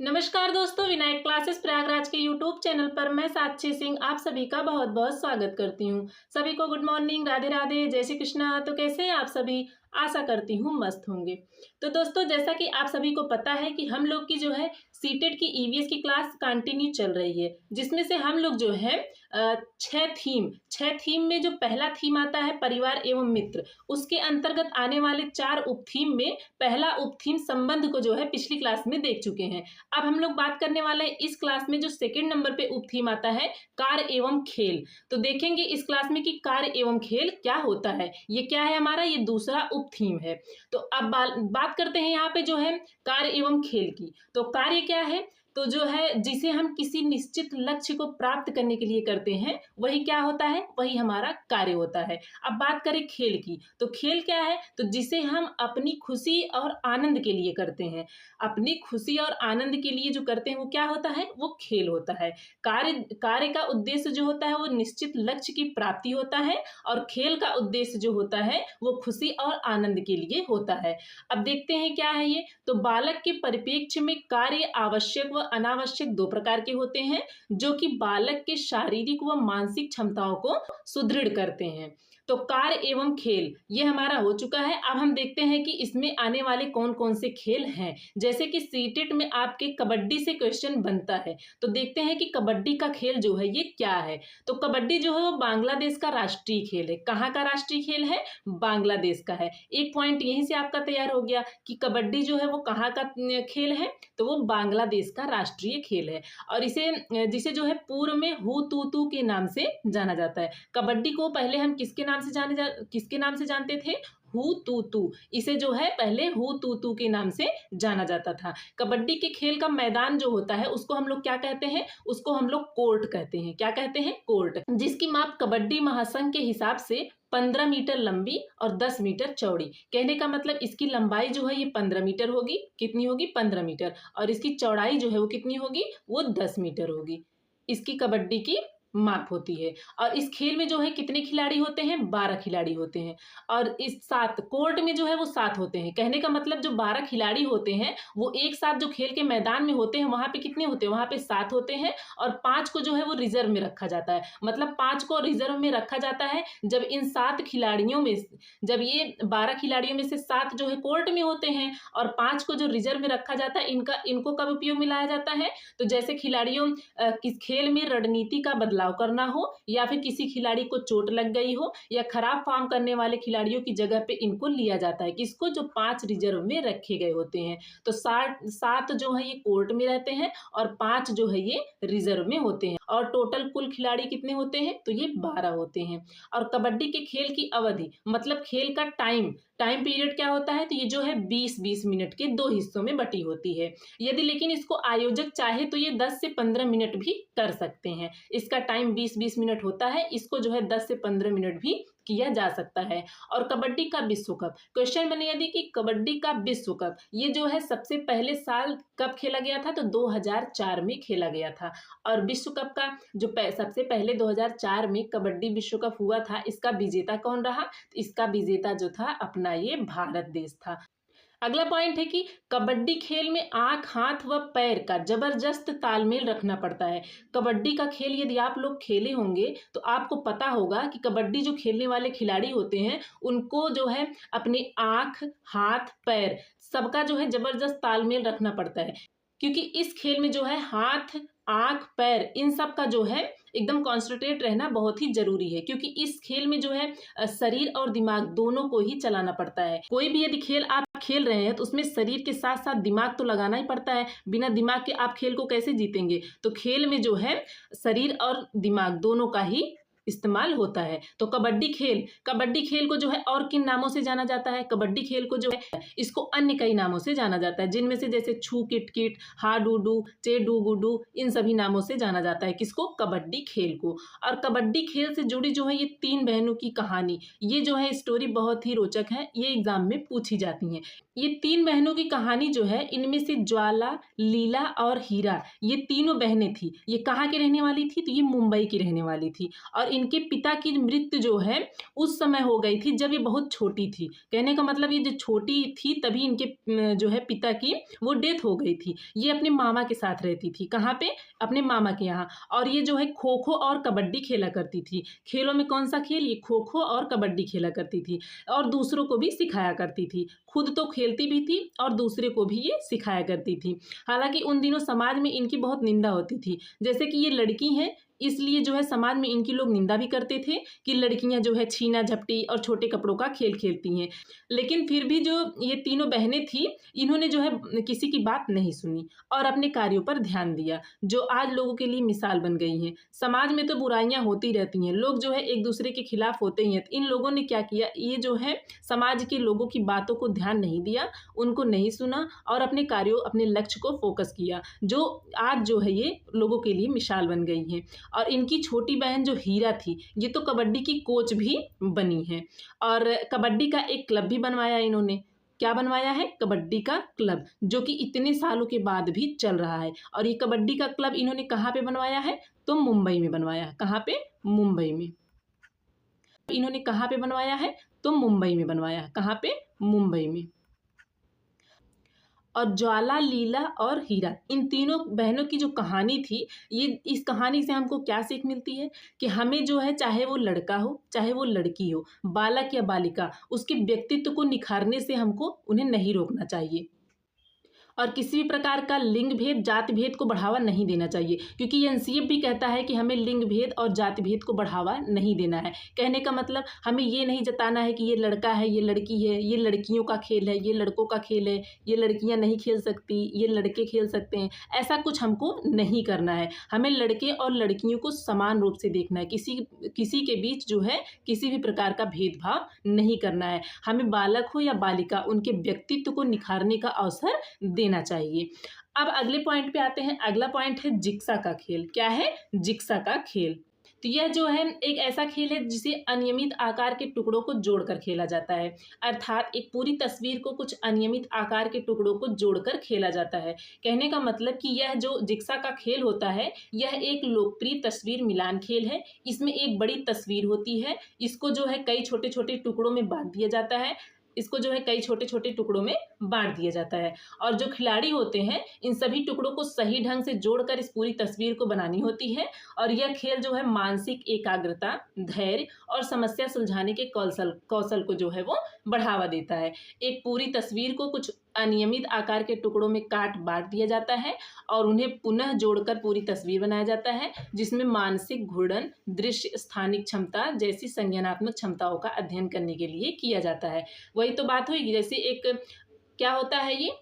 नमस्कार दोस्तों, विनायक क्लासेस प्रयागराज के यूट्यूब चैनल पर मैं साक्षी सिंह आप सभी का बहुत बहुत स्वागत करती हूँ। सभी को गुड मॉर्निंग, राधे राधे, जय श्री कृष्णा। तो कैसे हैं आप सभी? आशा करती हूँ मस्त होंगे। तो दोस्तों, जैसा कि आप सभी को पता है कि हम लोग की जो है सीटेट की ईवीएस की क्लास कंटिन्यू चल रही है, जिसमें से हम लोग जो है छह थीम में जो पहला थीम आता है परिवार एवं मित्र, उसके अंतर्गत आने वाले 4 उप थीम में पहला उप थीम संबंध को जो है पिछली क्लास में देख चुके हैं। अब हम लोग बात करने वाले हैं इस क्लास में जो सेकंड नंबर पे उप थीम आता है कार्य एवं खेल। तो देखेंगे इस क्लास में कि कार्य एवं खेल क्या होता है। ये क्या है हमारा? ये दूसरा उप थीम है। तो अब बात करते हैं यहाँ पे जो है कार्य एवं खेल की। तो कार्य क्या है? तो जो है जिसे हम किसी निश्चित लक्ष्य को प्राप्त करने के लिए करते हैं, वही क्या होता है? वही हमारा कार्य होता है। अब बात करें खेल की, तो खेल क्या है? तो जिसे हम अपनी खुशी और आनंद के लिए करते हैं। अपनी खुशी और आनंद के लिए जो करते हैं वो क्या होता है? वो खेल होता है। कार्य का उद्देश्य जो होता है वो निश्चित लक्ष्य की प्राप्ति होता है, और खेल का उद्देश्य जो होता है वो खुशी और आनंद के लिए होता है। अब देखते हैं क्या है ये। तो बालक के परिप्रेक्ष्य में कार्य आवश्यक व अनावश्यक 2 प्रकार के होते हैं, जो कि बालक के शारीरिक व मानसिक क्षमताओं को सुदृढ़ करते हैं। तो कार्य एवं खेल ये हमारा हो चुका है। अब हम देखते हैं कि इसमें आने वाले कौन कौन से खेल हैं। जैसे कि सीटेट में आपके कबड्डी से क्वेश्चन बनता है, तो देखते हैं कि कबड्डी का खेल जो है ये क्या है। तो कबड्डी जो है वो बांग्लादेश का राष्ट्रीय खेल है। कहाँ का राष्ट्रीय खेल है? बांग्लादेश का है। एक पॉइंट यहीं से आपका तैयार हो गया कि कबड्डी जो है वो कहाँ का खेल है, तो वो बांग्लादेश का राष्ट्रीय खेल है। और जिसे जो है पूर्व में हु तू तू के नाम से जाना जाता है। कबड्डी को पहले हम किसके नाम से जानते थे? हु तू तू। इसे जो है पहले हु तू तू के नाम से जाना जाता था। कबड्डी के खेल का मैदान जो होता है उसको हम लोग क्या कहते हैं? उसको हम लोग कोर्ट कहते हैं। क्या कहते हैं? कोर्ट। जिसकी माप कबड्डी महासंघ के हिसाब से 15 मीटर लंबी और 10 मीटर चौड़ी। कहने का मतलब इसकी लंबाई जो है ये 15 मीटर होगी। कितनी होगी? 15 मीटर। और इसकी चौड़ाई जो है वो कितनी होगी? वो 10 मीटर होगी। इसकी कबड्डी की माप होती है। और इस खेल में जो है कितने खिलाड़ी होते हैं? 12 खिलाड़ी होते हैं। और इस 7 कोर्ट में जो है वो 7 होते हैं। कहने का मतलब जो 12 खिलाड़ी होते हैं वो एक साथ जो खेल के मैदान में होते हैं वहां पे कितने होते हैं? वहां पे 7 होते हैं। और 5 को जो है वो रिजर्व में रखा जाता है। मतलब 5 को रिजर्व में रखा जाता है जब इन 7 खिलाड़ियों में, जब ये 12 खिलाड़ियों में से 7 जो है कोर्ट में होते हैं और 5 को जो रिजर्व में रखा जाता है, इनको कब उपयोग में लाया जाता है? तो जैसे खिलाड़ियों किस खेल में रणनीति का बदलाव करना हो, या फिर किसी खिलाड़ी को चोट लग गई हो, या खराब फॉर्म करने वाले खिलाड़ियों की जगह पे इनको लिया जाता है। किसको? जो 5 रिजर्व में रखे गए होते हैं। तो 7 जो है ये कोर्ट में रहते हैं और 5 जो है ये रिजर्व में होते हैं। और टोटल कुल खिलाड़ी कितने होते हैं? तो ये 12 होते हैं। और कबड्डी के खेल की अवधि मतलब खेल का टाइम पीरियड क्या होता है? तो ये जो है 20-20 मिनट के 2 हिस्सों में बटी होती है। यदि लेकिन इसको आयोजक चाहे तो ये 10 से 15 मिनट भी कर सकते हैं। इसका टाइम 20-20 मिनट होता है। इसको जो है 10 से 15 मिनट भी किया जा सकता है। और कबड्डी का विश्व कप क्वेश्चन बने यदि कि कबड्डी का विश्व कप ये जो है सबसे पहले साल कब खेला गया था? तो 2004 में खेला गया था। और विश्व कप का जो सबसे पहले 2004 में कबड्डी विश्व कप हुआ था, इसका विजेता कौन रहा? तो इसका विजेता जो था अपना ये भारत देश था। अगला पॉइंट है कि कबड्डी खेल में आंख, हाथ व पैर का जबरदस्त तालमेल रखना पड़ता है। कबड्डी का खेल यदि आप लोग खेले होंगे तो आपको पता होगा कि कबड्डी जो खेलने वाले खिलाड़ी होते हैं उनको जो है अपने आंख, हाथ, पैर सबका जो है जबरदस्त तालमेल रखना पड़ता है। क्योंकि इस खेल में जो है हाथ, आंख, पैर इन सब का जो है एकदम कॉन्सेंट्रेट रहना बहुत ही जरूरी है। क्योंकि इस खेल में जो है शरीर और दिमाग दोनों को ही चलाना पड़ता है। कोई भी यदि खेल आप खेल रहे हैं तो उसमें शरीर के साथ साथ दिमाग तो लगाना ही पड़ता है। बिना दिमाग के आप खेल को कैसे जीतेंगे? तो खेल में जो है शरीर और दिमाग दोनों का ही इस्तेमाल होता है। तो कबड्डी खेल को जो है और किन नामों से जाना जाता है? कबड्डी खेल को जो है इसको अन्य कई नामों से जाना जाता है, जिनमें से जैसे छू किट किट, हा डू डू, चे डू गुडू, इन सभी नामों से जाना जाता है। किसको? कबड्डी खेल को। और कबड्डी खेल से जुड़ी जो है ये 3 बहनों की कहानी, ये जो है स्टोरी बहुत ही रोचक है। ये एग्जाम में पूछी जाती है। ये 3 बहनों की कहानी जो है इनमें से ज्वाला, लीला और हीरा ये तीनों बहनें थी। ये कहाँ की रहने वाली थी? तो ये मुंबई की रहने वाली थी। और और इनके पिता की मृत्यु जो है उस समय हो गई थी जब ये बहुत छोटी थी। कहने का मतलब ये जो छोटी थी तभी इनके जो है पिता की वो डेथ हो गई थी। ये अपने मामा के साथ रहती थी। कहाँ पे? अपने मामा के यहाँ। और ये जो है खो-खो और कबड्डी खेला करती थी। खेलों में कौन सा खेल? ये खो-खो और कबड्डी खेला करती थी और दूसरों को भी सिखाया करती थी। खुद तो खेलती भी थी और दूसरे को भी ये सिखाया करती थी। हालाँकि उन दिनों समाज में इनकी बहुत निंदा होती थी। जैसे कि ये लड़की हैं, इसलिए जो है समाज में इनकी लोग निंदा भी करते थे कि लड़कियां जो है छीना झपटी और छोटे कपड़ों का खेल खेलती हैं। लेकिन फिर भी जो ये तीनों बहनें थी, इन्होंने जो है किसी की बात नहीं सुनी और अपने कार्यों पर ध्यान दिया, जो आज लोगों के लिए मिसाल बन गई हैं। समाज में तो बुराइयां होती रहती हैं, लोग जो है एक दूसरे के खिलाफ होते ही हैं। इन लोगों ने क्या किया, ये जो है समाज के लोगों की बातों को ध्यान नहीं दिया, उनको नहीं सुना और अपने कार्यों, अपने लक्ष्य को फोकस किया, जो आज जो है ये लोगों के लिए मिसाल बन गई हैं। और इनकी छोटी बहन जो हीरा थी, ये तो कबड्डी की कोच भी बनी है और कबड्डी का एक क्लब भी बनवाया इन्होंने। क्या बनवाया है? कबड्डी का क्लब, जो कि इतने सालों के बाद भी चल रहा है। और ये कबड्डी का क्लब इन्होंने कहाँ पे बनवाया है? तो मुंबई में बनवाया है। कहाँ पे? मुंबई में। इन्होंने कहाँ पे बनवाया है? तो मुंबई में बनवाया है। कहाँ पे? मुंबई में। और ज्वाला, लीला और हीरा, इन तीनों बहनों की जो कहानी थी, ये इस कहानी से हमको क्या सीख मिलती है कि हमें जो है, चाहे वो लड़का हो चाहे वो लड़की हो, बालक या बालिका, उसके व्यक्तित्व को निखारने से हमको उन्हें नहीं रोकना चाहिए और किसी भी प्रकार का लिंग भेद, जाति भेद को बढ़ावा नहीं देना चाहिए, क्योंकि एनसीएफ भी कहता है कि हमें लिंग भेद और जाति भेद को बढ़ावा नहीं देना है। कहने का मतलब हमें ये नहीं जताना है कि ये लड़का है, ये लड़की है, ये लड़कियों का खेल है, ये लड़कों का खेल है, ये लड़कियां नहीं खेल सकती, ये लड़के खेल सकते हैं। ऐसा कुछ हमको नहीं करना है। हमें लड़के और लड़कियों को समान रूप से देखना है। किसी के बीच जो है किसी भी प्रकार का भेदभाव नहीं करना है। हमें बालक हो या बालिका, उनके व्यक्तित्व को निखारने का अवसर देना चाहिए। अब अगले पॉइंट पे आते हैं। अगला पॉइंट है जिक्सा का खेल। क्या है? जिक्सा का खेल। तो यह जो है एक ऐसा खेल है जिसे अनियमित आकार के टुकड़ों को जोड़कर खेला जाता है। अर्थात एक पूरी तस्वीर को कुछ अनियमित आकार के टुकड़ों को जोड़कर खेला जाता है। कहने का मतलब कि यह जो जिक्सा का खेल होता है, यह एक लोकप्रिय तस्वीर मिलान खेल है। इसमें एक बड़ी तस्वीर होती है, इसको जो है कई छोटे छोटे टुकड़ों में बांट दिया जाता है। और जो खिलाड़ी होते हैं, इन सभी टुकड़ों को सही ढंग से जोड़कर इस पूरी तस्वीर को बनानी होती है। और यह खेल जो है मानसिक एकाग्रता, धैर्य और समस्या सुलझाने के कौशल को जो है वो बढ़ावा देता है। एक पूरी तस्वीर को कुछ अनियमित आकार के टुकड़ों में काट बांट दिया जाता है और उन्हें पुनः जोड़कर पूरी तस्वीर बनाया जाता है, जिसमें मानसिक घूर्णन, दृश्य स्थानिक क्षमता जैसी संज्ञानात्मक क्षमताओं का अध्ययन करने के लिए किया जाता है। वही तो बात हुई, जैसे एक क्या होता है, ये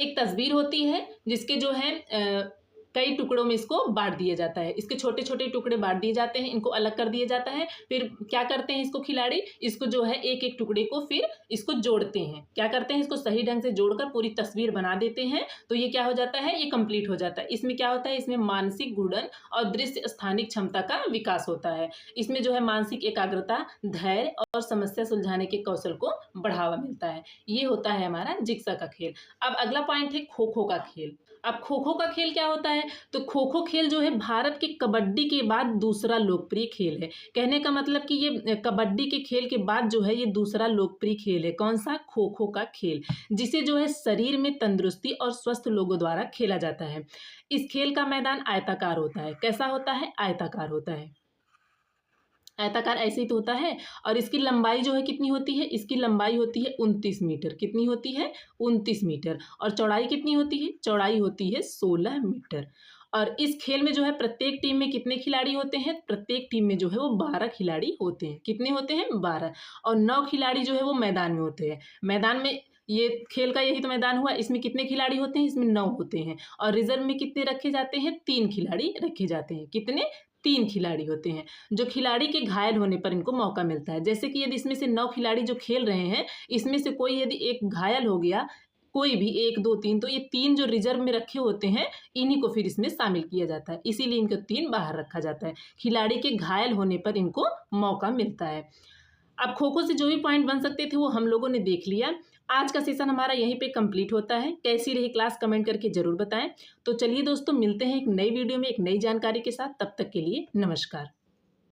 एक तस्वीर होती है जिसके जो है कई टुकड़ों में इसको बांट दिया जाता है। इसके छोटे छोटे टुकड़े बांट दिए जाते हैं, इनको अलग कर दिया जाता है। फिर क्या करते हैं इसको खिलाड़ी, इसको जो है एक एक टुकड़े को फिर इसको जोड़ते हैं। क्या करते हैं, इसको सही ढंग से जोड़कर पूरी तस्वीर बना देते हैं। तो ये क्या हो जाता है, ये कंप्लीट हो जाता है। इसमें क्या होता है, इसमें मानसिक घूर्णन और दृश्य स्थानिक क्षमता का विकास होता है। इसमें जो है मानसिक एकाग्रता, धैर्य और समस्या सुलझाने के कौशल को बढ़ावा मिलता है। ये होता है हमारा जिक्सा का खेल। अब अगला पॉइंट है खो खो का खेल। अब खो खो का खेल क्या होता है, तो खो खो खेल जो है भारत के कबड्डी के बाद दूसरा लोकप्रिय खेल है। कहने का मतलब कि ये कबड्डी के खेल के बाद जो है ये दूसरा लोकप्रिय खेल है। कौन सा? खो खो का खेल, जिसे जो है शरीर में तंदुरुस्ती और स्वस्थ लोगों द्वारा खेला जाता है। इस खेल का मैदान आयताकार होता है। कैसा होता है? आयताकार होता है। आयताकार ऐसे ही तो होता है। और इसकी लंबाई जो है कितनी होती है, इसकी लंबाई होती है 29 मीटर। कितनी होती है? 29 मीटर। और चौड़ाई कितनी होती है? चौड़ाई होती है 16 मीटर। और इस खेल में जो है प्रत्येक टीम में कितने खिलाड़ी होते हैं? प्रत्येक टीम में जो है वो 12 खिलाड़ी होते हैं। कितने होते हैं? 12। और 9 खिलाड़ी जो है वो मैदान में होते हैं। मैदान में, ये खेल का यही तो मैदान हुआ। इसमें कितने खिलाड़ी होते हैं? इसमें 9 होते हैं। और रिजर्व में कितने रखे जाते हैं? 3 खिलाड़ी रखे जाते हैं। कितने? 3 खिलाड़ी होते हैं। जो खिलाड़ी के घायल होने पर इनको मौका मिलता है। जैसे कि यदि इसमें से 9 खिलाड़ी जो खेल रहे हैं, इसमें से कोई यदि एक घायल हो गया, कोई भी 1 2 3, तो ये 3 जो रिजर्व में रखे होते हैं, इन्हीं को फिर इसमें शामिल किया जाता है। इसीलिए इनको 3 बाहर रखा जाता है। खिलाड़ी के घायल होने पर इनको मौका मिलता है। अब खो खो से जो भी पॉइंट बन सकते थे वो हम लोगों ने देख लिया। आज का सेशन हमारा यहीं पे कंप्लीट होता है। कैसी रही क्लास कमेंट करके ज़रूर बताएं। तो चलिए दोस्तों, मिलते हैं एक नई वीडियो में एक नई जानकारी के साथ। तब तक के लिए नमस्कार।